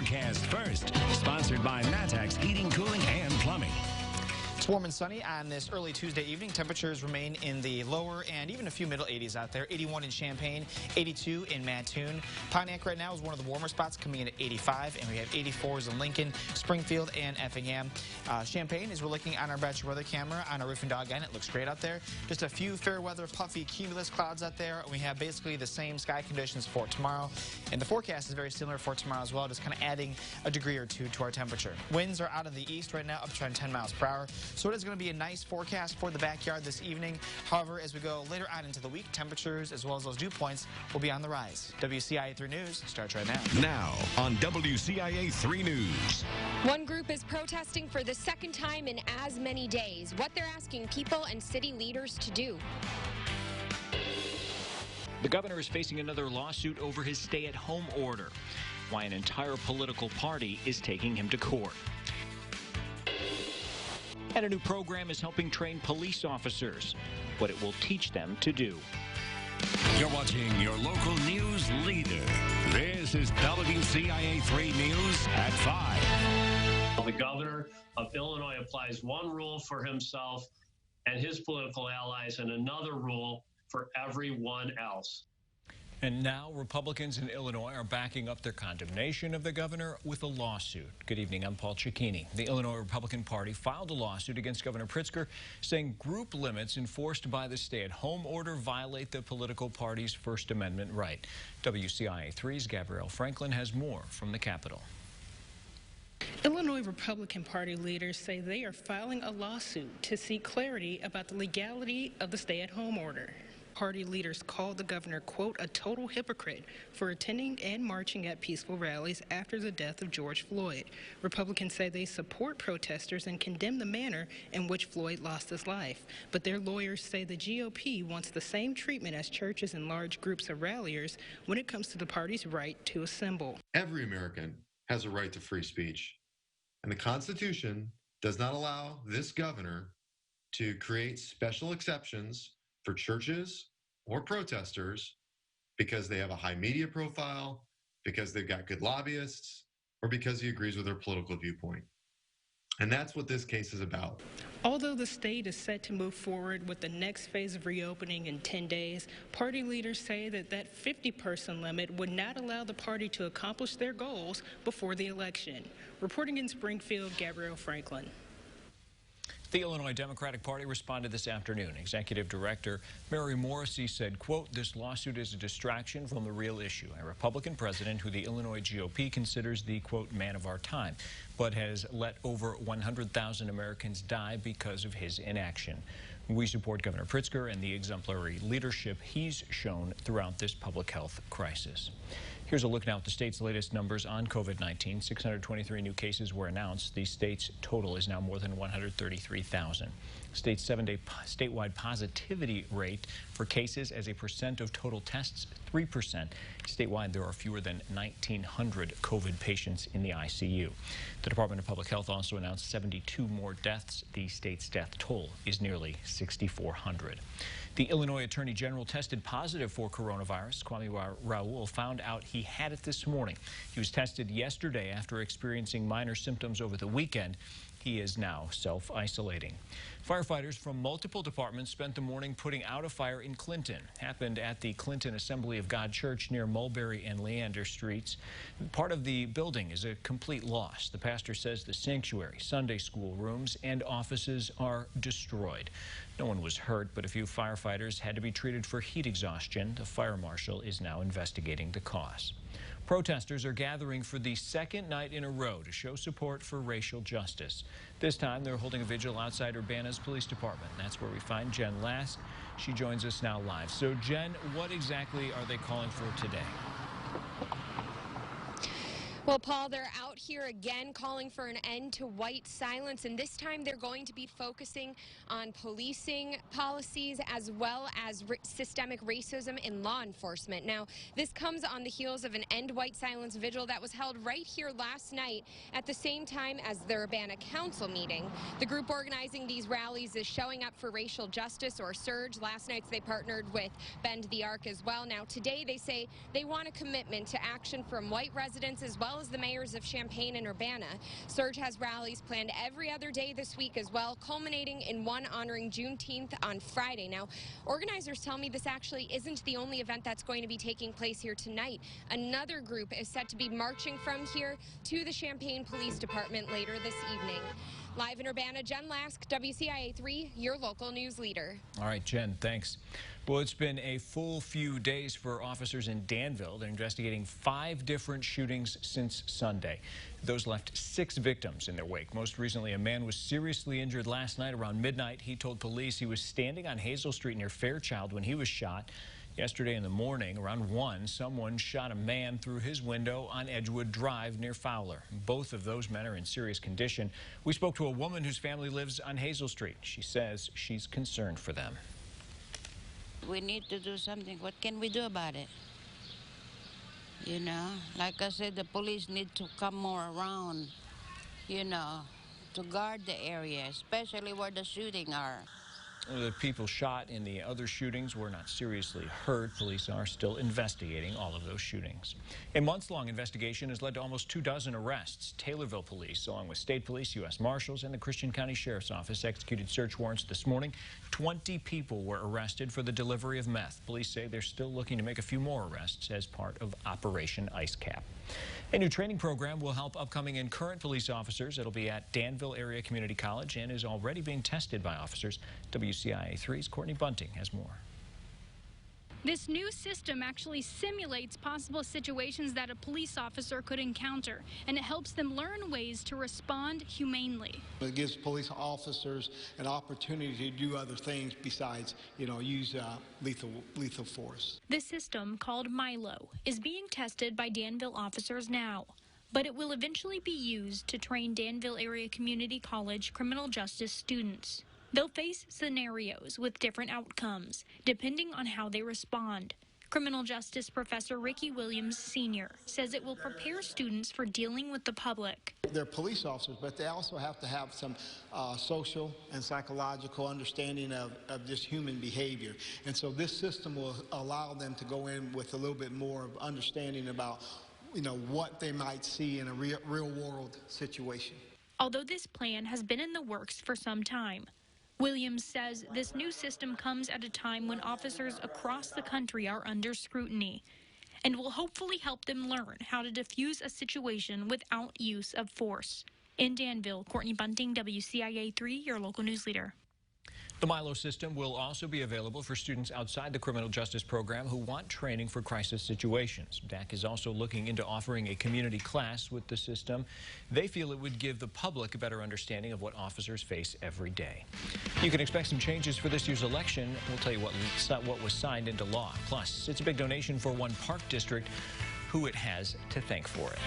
Forecast first, sponsored by Matex Heating, Cooling, and Plumbing. It's warm and sunny on this early Tuesday evening. Temperatures remain in the lower and even a few middle 80s out there. 81 in Champaign, 82 in Mattoon. Pontiac right now is one of the warmer spots, coming in at 85, and we have 84s in Lincoln, Springfield, and Effingham. Champaign, as we're looking on our batch weather camera on our roofing dog end, it looks great out there. Just a few fair weather, puffy cumulus clouds out there. We have basically the same sky conditions for tomorrow, and the forecast is very similar for tomorrow as well, just kind of adding a degree or two to our temperature. Winds are out of the east right now, up to around 10 miles per hour. So it is going to be a nice forecast for the backyard this evening. However, as we go later on into the week, temperatures as well as those dew points will be on the rise. WCIA 3 News starts right now. Now on WCIA 3 News. One group is protesting for the second time in as many days. What they're asking people and city leaders to do. The governor is facing another lawsuit over his stay-at-home order. Why an entire political party is taking him to court. And a new program is helping train police officers, what it will teach them to do. You're watching your local news leader. This is WCIA 3 News at 5. The governor of Illinois applies one rule for himself and his political allies and another rule for everyone else. And now Republicans in Illinois are backing up their condemnation of the governor with a lawsuit. Good evening, I'm Paul Cicchini. The Illinois Republican Party filed a lawsuit against Governor Pritzker, saying group limits enforced by the stay-at-home order violate the political party's First Amendment right. WCIA 3's Gabrielle Franklin has more from the Capitol. Illinois Republican Party leaders say they are filing a lawsuit to seek clarity about the legality of the stay-at-home order. Party leaders called the governor, quote, a total hypocrite for attending and marching at peaceful rallies after the death of George Floyd. Republicans say they support protesters and condemn the manner in which Floyd lost his life. But their lawyers say the GOP wants the same treatment as churches and large groups of ralliers when it comes to the party's right to assemble. Every American has a right to free speech, and the Constitution does not allow this governor to create special exceptions for churches or protesters because they have a high media profile, because they've got good lobbyists, or because he agrees with their political viewpoint. And that's what this case is about. Although the state is set to move forward with the next phase of reopening in 10 days, party leaders say that 50-person limit would not allow the party to accomplish their goals before the election. Reporting in Springfield, Gabrielle Franklin. The Illinois Democratic Party responded this afternoon. Executive Director Mary Morrissey said, quote, this lawsuit is a distraction from the real issue. A Republican president who the Illinois GOP considers the, quote, man of our time, but has let over 100,000 Americans die because of his inaction. We support Governor Pritzker and the exemplary leadership he's shown throughout this public health crisis. Here's a look now at the state's latest numbers on COVID-19. 623 new cases were announced. The state's total is now more than 133,000. State's 7-day statewide positivity rate for cases as a percent of total tests, 3%. Statewide, there are fewer than 1,900 COVID patients in the ICU. The Department of Public Health also announced 72 more deaths. The state's death toll is nearly 6,400. The Illinois Attorney General tested positive for coronavirus. Kwame Raoul found out he had it this morning. He was tested yesterday after experiencing minor symptoms over the weekend. He is now self-isolating. Firefighters from multiple departments spent the morning putting out a fire in Clinton. Happened at the Clinton Assembly of God Church near Mulberry and Leander Streets. Part of the building is a complete loss. The pastor says the sanctuary, Sunday school rooms, and offices are destroyed. No one was hurt, but a few firefighters had to be treated for heat exhaustion. The fire marshal is now investigating the cause. Protesters are gathering for the second night in a row to show support for racial justice. This time, they're holding a vigil outside Urbana's police department. That's where we find Jen Last. She joins us now live. So, Jen, what exactly are they calling for today? Well, Paul, they're out here again calling for an end to white silence, and this time they're going to be focusing on policing policies as well as systemic racism in law enforcement. Now, this comes on the heels of an End White Silence vigil that was held right here last night at the same time as the Urbana Council meeting. The group organizing these rallies is Showing Up for Racial Justice, or SURGE. Last night they partnered with Bend the Arc as well. Now, today they say they want a commitment to action from white residents as well well as the mayors of Champaign and Urbana. Surge has rallies planned every other day this week as well, culminating in one honoring Juneteenth on Friday. Now, organizers tell me this actually isn't the only event that's going to be taking place here tonight. Another group is set to be marching from here to the Champaign Police Department later this evening. Live in Urbana, Jen Lask, WCIA 3, your local news leader. All right, Jen, thanks. Well, it's been a full few days for officers in Danville. They're investigating 5 different shootings since Sunday. Those left 6 victims in their wake. Most recently, a man was seriously injured last night around midnight. He told police he was standing on Hazel Street near Fairchild when he was shot. Yesterday in the morning, around 1, someone shot a man through his window on Edgewood Drive near Fowler. Both of those men are in serious condition. We spoke to a woman whose family lives on Hazel Street. She says she's concerned for them. We need to do something. What can we do about it? You know, like I said, the police need to come more around, you know, to guard the area, especially where the shooting are. The people shot in the other shootings were not seriously hurt. Police are still investigating all of those shootings. A months-long investigation has led to almost 24 arrests. Taylorville Police, along with State Police, U.S. Marshals, and the Christian County Sheriff's Office executed search warrants this morning. 20 people were arrested for the delivery of meth. Police say they're still looking to make a few more arrests as part of Operation Ice Cap. A new training program will help upcoming and current police officers. It'll be at Danville Area Community College and is already being tested by officers. WCIA 3's Courtney Bunting has more. This new system actually simulates possible situations that a police officer could encounter, and it helps them learn ways to respond humanely. It gives police officers an opportunity to do other things besides, use lethal force. This system, called Milo, is being tested by Danville officers now, but it will eventually be used to train Danville Area Community College criminal justice students. They'll face scenarios with different outcomes, depending on how they respond. Criminal justice professor Ricky Williams, Sr., says it will prepare students for dealing with the public. They're police officers, but they also have to have some social and psychological understanding of just human behavior. And so this system will allow them to go in with a little bit more of understanding about, what they might see in a real-world situation. Although this plan has been in the works for some time, Williams says this new system comes at a time when officers across the country are under scrutiny and will hopefully help them learn how to defuse a situation without use of force. In Danville, Courtney Bunting, WCIA 3, your local news leader. The Milo system will also be available for students outside the criminal justice program who want training for crisis situations. DAC is also looking into offering a community class with the system. They feel it would give the public a better understanding of what officers face every day. You can expect some changes for this year's election. We'll tell you what was signed into law. Plus, it's a big donation for one park district who it has to thank for it.